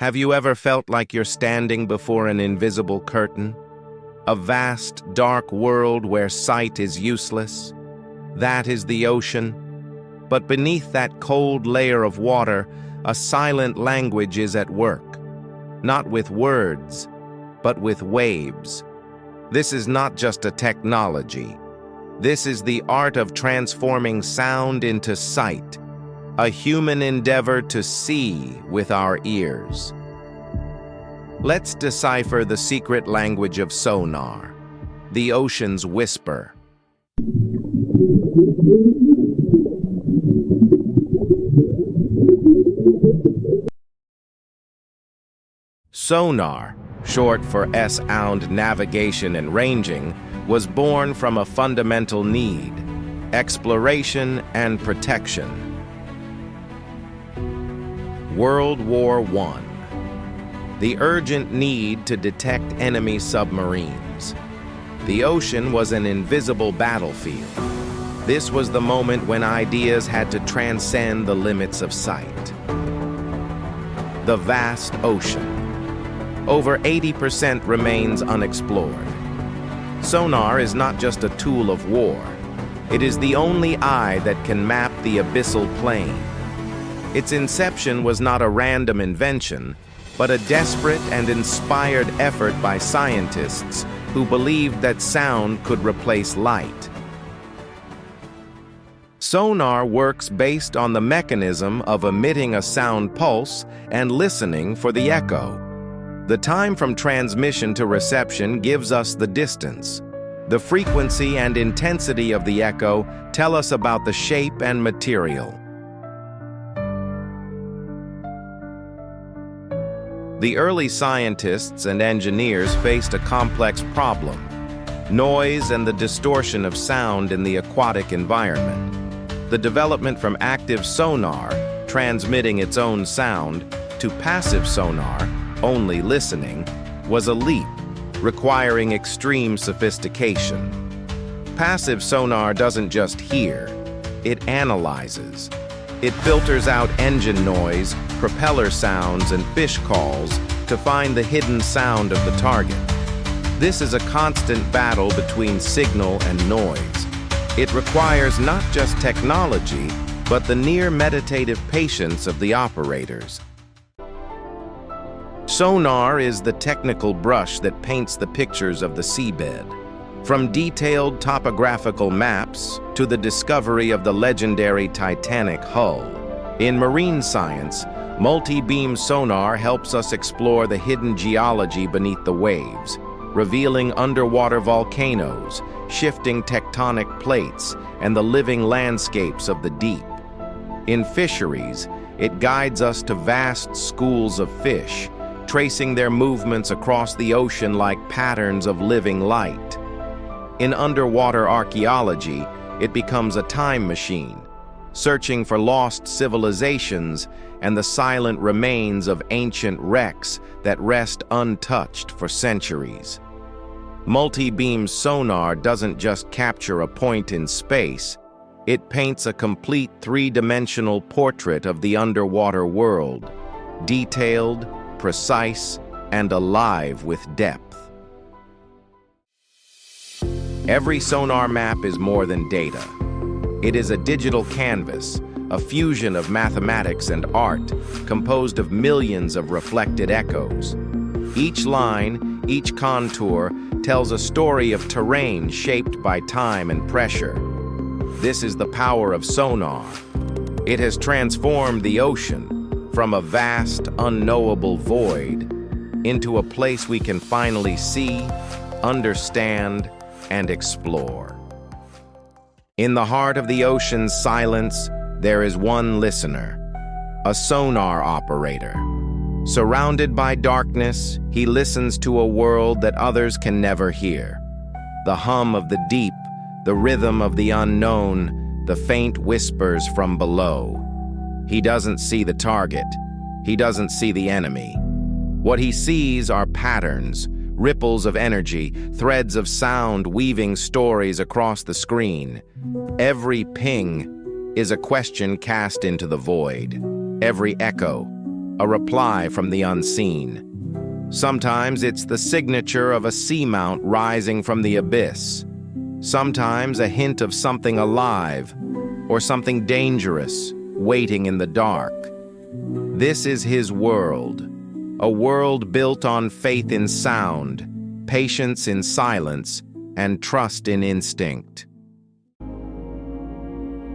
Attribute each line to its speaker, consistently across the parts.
Speaker 1: Have you ever felt like you're standing before an invisible curtain? A vast, dark world where sight is useless? That is the ocean. But beneath that cold layer of water, a silent language is at work. Not with words, but with waves. This is not just a technology. This is the art of transforming sound into sight, a human endeavor to see with our ears. Let's decipher the secret language of sonar, the ocean's whisper. Sonar, short for S-sound navigation and ranging, was born from a fundamental need: exploration and protection. World War I. The urgent need to detect enemy submarines. The ocean was an invisible battlefield. This was the moment when ideas had to transcend the limits of sight. The vast ocean. Over 80% remains unexplored. Sonar is not just a tool of war. It is the only eye that can map the abyssal plain. Its inception was not a random invention, but a desperate and inspired effort by scientists who believed that sound could replace light. Sonar works based on the mechanism of emitting a sound pulse and listening for the echo. The time from transmission to reception gives us the distance. The frequency and intensity of the echo tell us about the shape and material. The early scientists and engineers faced a complex problem: noise and the distortion of sound in the aquatic environment. The development from active sonar, transmitting its own sound, to passive sonar, only listening, was a leap, requiring extreme sophistication. Passive sonar doesn't just hear, it analyzes. It filters out engine noise, propeller sounds, and fish calls to find the hidden sound of the target. This is a constant battle between signal and noise. It requires not just technology, but the near meditative patience of the operators. Sonar is the technical brush that paints the pictures of the seabed. From detailed topographical maps to the discovery of the legendary Titanic hull. In marine science, multi-beam sonar helps us explore the hidden geology beneath the waves, revealing underwater volcanoes, shifting tectonic plates, and the living landscapes of the deep. In fisheries, it guides us to vast schools of fish, tracing their movements across the ocean like patterns of living light. In underwater archaeology, it becomes a time machine, searching for lost civilizations and the silent remains of ancient wrecks that rest untouched for centuries. Multi-beam sonar doesn't just capture a point in space, it paints a complete three-dimensional portrait of the underwater world, detailed, precise, and alive with depth. Every sonar map is more than data. It is a digital canvas, a fusion of mathematics and art, composed of millions of reflected echoes. Each line, each contour, tells a story of terrain shaped by time and pressure. This is the power of sonar. It has transformed the ocean from a vast, unknowable void into a place we can finally see, understand, and explore. In the heart of the ocean's silence, there is one listener, a sonar operator. Surrounded by darkness, he listens to a world that others can never hear. The hum of the deep, the rhythm of the unknown, the faint whispers from below. He doesn't see the target. He doesn't see the enemy. What he sees are patterns, ripples of energy, threads of sound weaving stories across the screen. Every ping is a question cast into the void. Every echo, a reply from the unseen. Sometimes it's the signature of a seamount rising from the abyss. Sometimes a hint of something alive or something dangerous waiting in the dark. This is his world, a world built on faith in sound, patience in silence, and trust in instinct.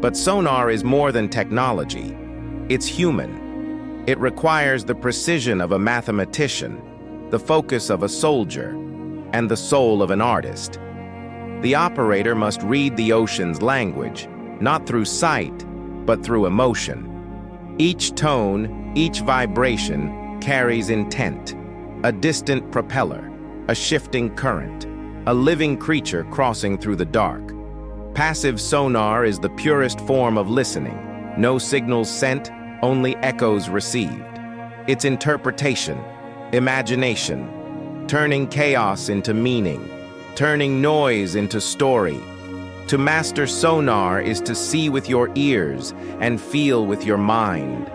Speaker 1: But sonar is more than technology. It's human. It requires the precision of a mathematician, the focus of a soldier, and the soul of an artist. The operator must read the ocean's language, not through sight, but through emotion. Each tone, each vibration carries intent, a distant propeller, a shifting current, a living creature crossing through the dark. Passive sonar is the purest form of listening. No signals sent, only echoes received. It's interpretation, imagination, turning chaos into meaning, turning noise into story. To master sonar is to see with your ears and feel with your mind.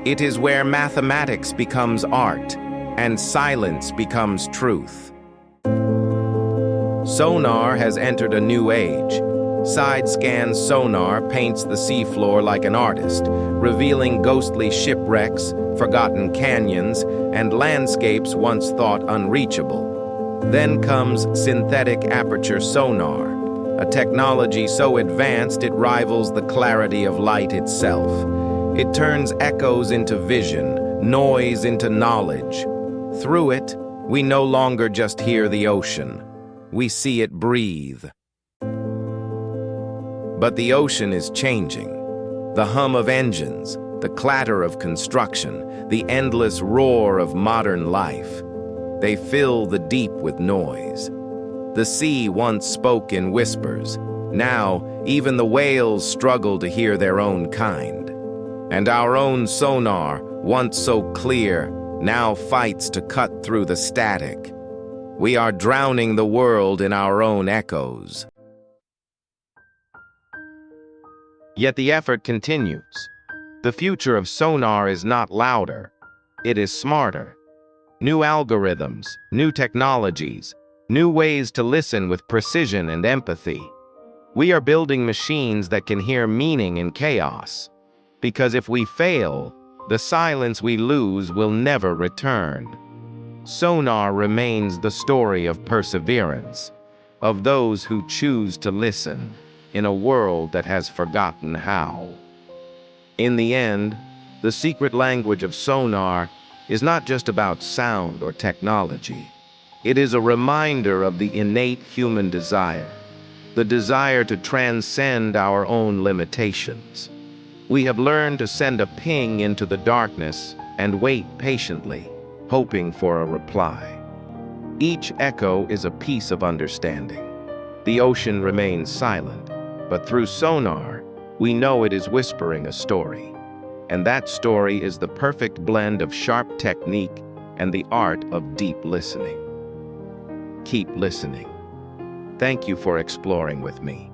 Speaker 1: It is where mathematics becomes art and silence becomes truth. Sonar has entered a new age. Side-scan sonar paints the seafloor like an artist, revealing ghostly shipwrecks, forgotten canyons, and landscapes once thought unreachable. Then comes synthetic aperture sonar, a technology so advanced it rivals the clarity of light itself. It turns echoes into vision, noise into knowledge. Through it, we no longer just hear the ocean. We see it breathe. But the ocean is changing. The hum of engines, the clatter of construction, the endless roar of modern life. They fill the deep with noise. The sea once spoke in whispers. Now, even the whales struggle to hear their own kind. And our own sonar, once so clear, now fights to cut through the static. We are drowning the world in our own echoes. Yet the effort continues. The future of sonar is not louder, it is smarter. New algorithms, new technologies, new ways to listen with precision and empathy. We are building machines that can hear meaning in chaos. Because if we fail, the silence we lose will never return. Sonar remains the story of perseverance, of those who choose to listen in a world that has forgotten how. In the end, the secret language of sonar is not just about sound or technology. It is a reminder of the innate human desire, the desire to transcend our own limitations. We have learned to send a ping into the darkness and wait patiently, hoping for a reply. Each echo is a piece of understanding. The ocean remains silent, but through sonar, we know it is whispering a story. And that story is the perfect blend of sharp technique and the art of deep listening. Keep listening. Thank you for exploring with me.